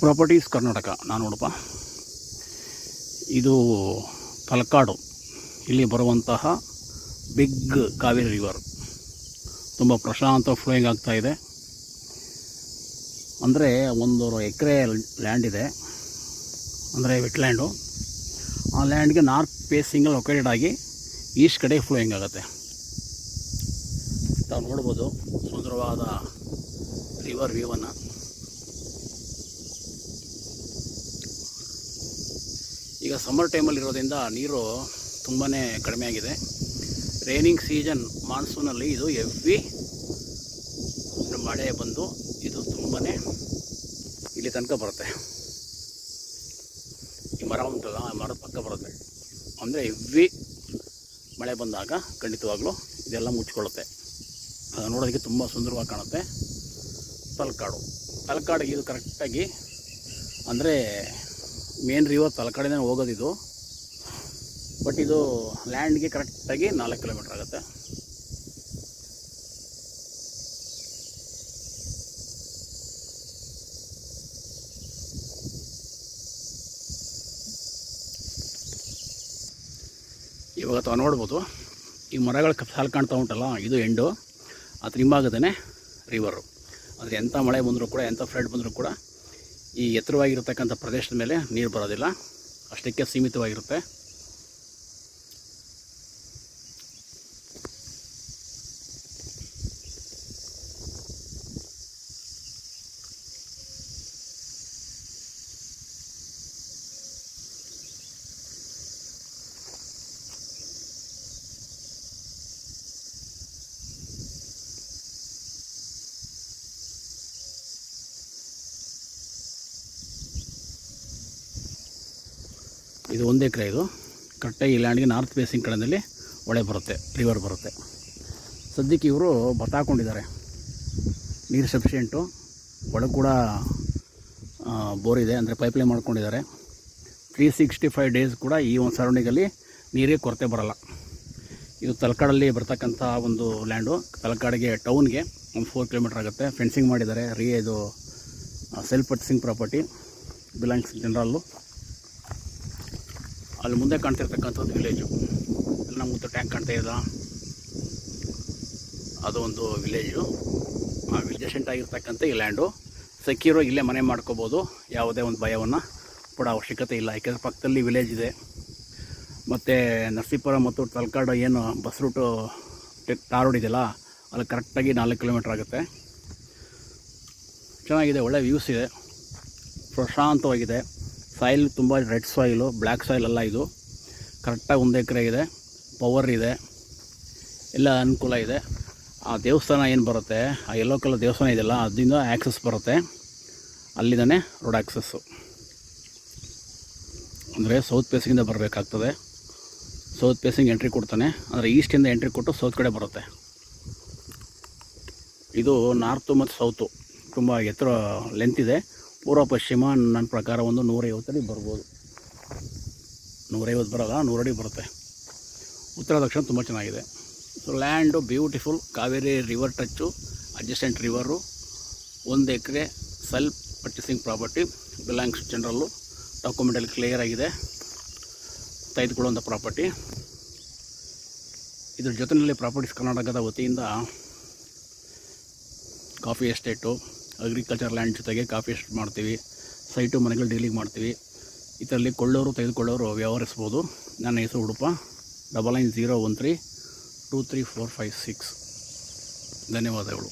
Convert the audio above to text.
Properties Karnataka. ನಾನು ನೋಡಪ್ಪ, ಇದು ತಲಕಾಡು, ಇಲ್ಲಿ ಬರುವಂತಹ ಬಿಗ್ ಕಾವೇರಿ ರಿವರ್ ತುಂಬ ಪ್ರಶಾಂತ ಫ್ಲೋಯಿಂಗ್ ಆಗ್ತಾಯಿದೆ. ಅಂದರೆ 1 ಎಕರೆ ಲ್ಯಾಂಡ್ ಇದೆ, ಅಂದರೆ ವೆಟ್ಲ್ಯಾಂಡು. ಆ ಲ್ಯಾಂಡ್ಗೆ ನಾರ್ತ್ ಫೇಸಿಂಗಲ್ಲಿ ಲೊಕೇಟೆಡ್ ಆಗಿ ಈಸ್ಟ್ ಕಡೆ ಫ್ಲೋಯಿಂಗ್ ಆಗುತ್ತೆ. ತಾವು ನೋಡ್ಬೋದು ಸುಂದರವಾದ ರಿವರ್ ವ್ಯೂವನ್ನು. ಈಗ ಸಮ್ಮರ್ ಟೈಮಲ್ಲಿ ಇರೋದ್ರಿಂದ ನೀರು ತುಂಬಾ ಕಡಿಮೆ ಆಗಿದೆ. ರೈನಿಂಗ್ ಸೀಸನ್ ಮಾನ್ಸೂನಲ್ಲಿ ಇದು ಹೆವಿ ಮಳೆ ಬಂದು ಇದು ತುಂಬಾ ಇಲ್ಲಿ ತನಕ ಬರುತ್ತೆ. ಈ ಮರ ಉಂಟಲ್ಲ, ಆ ಮರದ ಪಕ್ಕ ಬರುತ್ತೆ. ಅಂದರೆ ಹೆವಿ ಮಳೆ ಬಂದಾಗ ಖಂಡಿತವಾಗ್ಲೂ ಇದೆಲ್ಲ ಮುಚ್ಚಿಕೊಳ್ಳುತ್ತೆ. ಅದು ನೋಡೋದಕ್ಕೆ ತುಂಬ ಸುಂದರವಾಗಿ ಕಾಣುತ್ತೆ. ತಲಕಾಡಿಗೆ ಇದು ಕರೆಕ್ಟಾಗಿ, ಅಂದರೆ ಮೇನ್ ರಿವರ್ ತಲಕಾಡಿನೇ ಹೋಗೋದಿದು. ಬಟ್ ಇದು ಲ್ಯಾಂಡ್ಗೆ ಕರೆಕ್ಟಾಗಿ 4 ಕಿಲೋಮೀಟ್ರ್ ಆಗುತ್ತೆ. ಇವಾಗ ತಾವು ನೋಡ್ಬೋದು, ಈ ಮರಗಳ ಸಾಲು ಕಾಣ್ತಾ ಉಂಟಲ್ಲ, ಇದು ಎಂಡು. ಅದ್ರ ಹಿಂಭಾಗದೇ ರಿವರು. ಆದರೆ ಎಂಥ ಮಳೆ ಬಂದರೂ ಕೂಡ, ಎಂಥ ಫ್ಲಡ್ ಬಂದರೂ ಕೂಡ ಈ ಎತ್ತರವಾಗಿರ್ತಕ್ಕಂಥ ಪ್ರದೇಶದ ಮೇಲೆ ನೀರು ಬರೋದಿಲ್ಲ, ಅಷ್ಟಕ್ಕೆ ಸೀಮಿತವಾಗಿರುತ್ತೆ. ಇದು 1 ಎಕರೆ. ಇದು ಕರೆಕ್ಟಾಗಿ ಈ ಲ್ಯಾಂಡ್ಗೆ ನಾರ್ತ್ ಫೇಸಿಂಗ್ ಕಡೆಯಲ್ಲಿ ಹೊಳೆ ಬರುತ್ತೆ, ರಿವರ್ ಬರುತ್ತೆ. ಸದ್ಯಕ್ಕೆ ಇವರು ಭತ್ತ ಹಾಕ್ಕೊಂಡಿದ್ದಾರೆ, ನೀರು ಸಫಿಷಿಯೆಂಟು. ಒಳಗೆ ಕೂಡ ಬೋರ್ ಇದೆ, ಅಂದರೆ ಪೈಪ್ಲೈನ್ ಮಾಡ್ಕೊಂಡಿದ್ದಾರೆ. 365 ಡೇಸ್ ಕೂಡ ಈ ಒಂದು ಸರೌಂಡಿಂಗಲ್ಲಿ ನೀರಿಗೆ ಕೊರತೆ ಬರೋಲ್ಲ. ಇದು ತಲಕಾಡಲ್ಲಿ ಬರ್ತಕ್ಕಂಥ ಒಂದು ಲ್ಯಾಂಡು. ತಲಕಾಡಿಗೆ ಟೌನ್ಗೆ ಒಂದು 4 ಕಿಲೋಮೀಟ್ರ್ ಆಗುತ್ತೆ. ಫೆನ್ಸಿಂಗ್ ಮಾಡಿದ್ದಾರೆ. ಇದು ಸೆಲ್ಫ್ ಪರ್ಚೇಸಿಂಗ್ ಪ್ರಾಪರ್ಟಿ, ಬಿಲಾಂಗ್ಸ್ ಜನರಲ್ಲು. ಅಲ್ಲಿ ಮುಂದೆ ಕಾಣ್ತಿರ್ತಕ್ಕಂಥದ್ದು ವಿಲೇಜು. ಇಲ್ಲಿ ನಮ್ಗೆ ಟ್ಯಾಂಕ್ ಕಾಣ್ತಾ ಇದೆ, ಅದು ಒಂದು ವಿಲೇಜು. ಆ ವಿಲೇಜೆಂಟ್ ಆಗಿರ್ತಕ್ಕಂಥ ಈ ಲ್ಯಾಂಡು ಸೆಕ್ಯೂರ್ ಇಲ್ಲೇ ಮನೆ ಮಾಡ್ಕೋಬೋದು. ಯಾವುದೇ ಒಂದು ಭಯವನ್ನು ಪಡೋ ಅವಶ್ಯಕತೆ ಇಲ್ಲ, ಯಾಕೆಂದರೆ ಪಕ್ಕದಲ್ಲಿ ವಿಲೇಜ್ ಇದೆ. ಮತ್ತು ನರಸೀಪುರ ಮತ್ತು ತಲಕಾಡು ಏನು ಬಸ್ ರೂಟು ಟಾರ್ ರೋಡ್ ಇದೆಯಲ್ಲ, ಅಲ್ಲಿ ಕರೆಕ್ಟಾಗಿ 4 ಕಿಲೋಮೀಟ್ರ್ ಆಗುತ್ತೆ. ಚೆನ್ನಾಗಿದೆ, ಒಳ್ಳೆ ವ್ಯೂಸ್ ಇದೆ, ಪ್ರಶಾಂತವಾಗಿದೆ. ಸಾಯಿಲ್ ತುಂಬ ರೆಡ್ ಸಾಯಿಲು, ಬ್ಲ್ಯಾಕ್ ಸಾಯಿಲ್ ಅಲ್ಲ ಇದು. ಕರೆಕ್ಟಾಗಿ 1 ಎಕರೆ ಇದೆ, ಪವರ್ ಇದೆ, ಎಲ್ಲ ಅನುಕೂಲ ಇದೆ. ಆ ದೇವಸ್ಥಾನ ಏನು ಬರುತ್ತೆ, ಆ ಯೆಲ್ಲೋ ಕಲರ್ ದೇವಸ್ಥಾನ ಇದೆಯಲ್ಲ, ಅದರಿಂದ ಆ್ಯಕ್ಸಸ್ ಬರುತ್ತೆ. ಅಲ್ಲಿದ್ದಾನೆ ರೋಡ್ ಆ್ಯಕ್ಸಸ್ಸು. ಅಂದರೆ ಸೌತ್ ಫೇಸಿಂಗಿಂದ ಬರಬೇಕಾಗ್ತದೆ. ಸೌತ್ ಫೇಸಿಂಗ್ ಎಂಟ್ರಿ ಕೊಡ್ತಾನೆ, ಅಂದರೆ ಈಸ್ಟಿಂದ ಎಂಟ್ರಿ ಕೊಟ್ಟು ಸೌತ್ ಕಡೆ ಬರುತ್ತೆ. ಇದು ನಾರ್ತು ಮತ್ತು ಸೌತು ತುಂಬ ಎತ್ತರ ಲೆಂತ್ ಇದೆ. ಪೂರ್ವ ಪಶ್ಚಿಮ ನನ್ನ ಪ್ರಕಾರ ಒಂದು 150 ಅಡಿ ಬರ್ಬೋದು. 150 ಬರೋಲ್ಲ, 100 ಅಡಿ ಬರುತ್ತೆ. ಉತ್ತರ ದಕ್ಷಿಣ ತುಂಬ ಚೆನ್ನಾಗಿದೆ. So land beautiful, Kaveri river touch, adjacent river, 1 ಎಕರೆ ಸೆಲ್ಫ್ ಪರ್ಚೇಸಿಂಗ್ ಪ್ರಾಪರ್ಟಿ, ಬಿಲಾಂಗ್ಸ್ ಜನರಲ್ಲು. ಡಾಕ್ಯುಮೆಂಟಲ್ಲಿ ಕ್ಲಿಯರ್ ಆಗಿದೆ, ತೆಗೆದುಕೊಳ್ಳುವಂಥ ಪ್ರಾಪರ್ಟಿ. ಇದ್ರ ಜೊತೆಯಲ್ಲಿ ಪ್ರಾಪರ್ಟೀಸ್ ಕರ್ನಾಟಕದ ವತಿಯಿಂದ ಕಾಫಿ ಎಸ್ಟೇಟು, ಅಗ್ರಿಕಲ್ಚರ್ ಲ್ಯಾಂಡ್ ಜೊತೆಗೆ ಕಾಫಿ ಎಸ್ಟೇಟ್ ಮಾಡ್ತೀವಿ. ಸೈಟು ಮನೆಗಳು ಡೀಲಿಂಗ್ ಮಾಡ್ತೀವಿ. ಇದರಲ್ಲಿ ಕೊಳ್ಳೋರು ತೆಗೆದುಕೊಳ್ಳೋರು ವ್ಯವಹರಿಸ್ಬೋದು. ನನ್ನ ಹೆಸರು ಉಡುಪ. 9901323456. ಧನ್ಯವಾದಗಳು.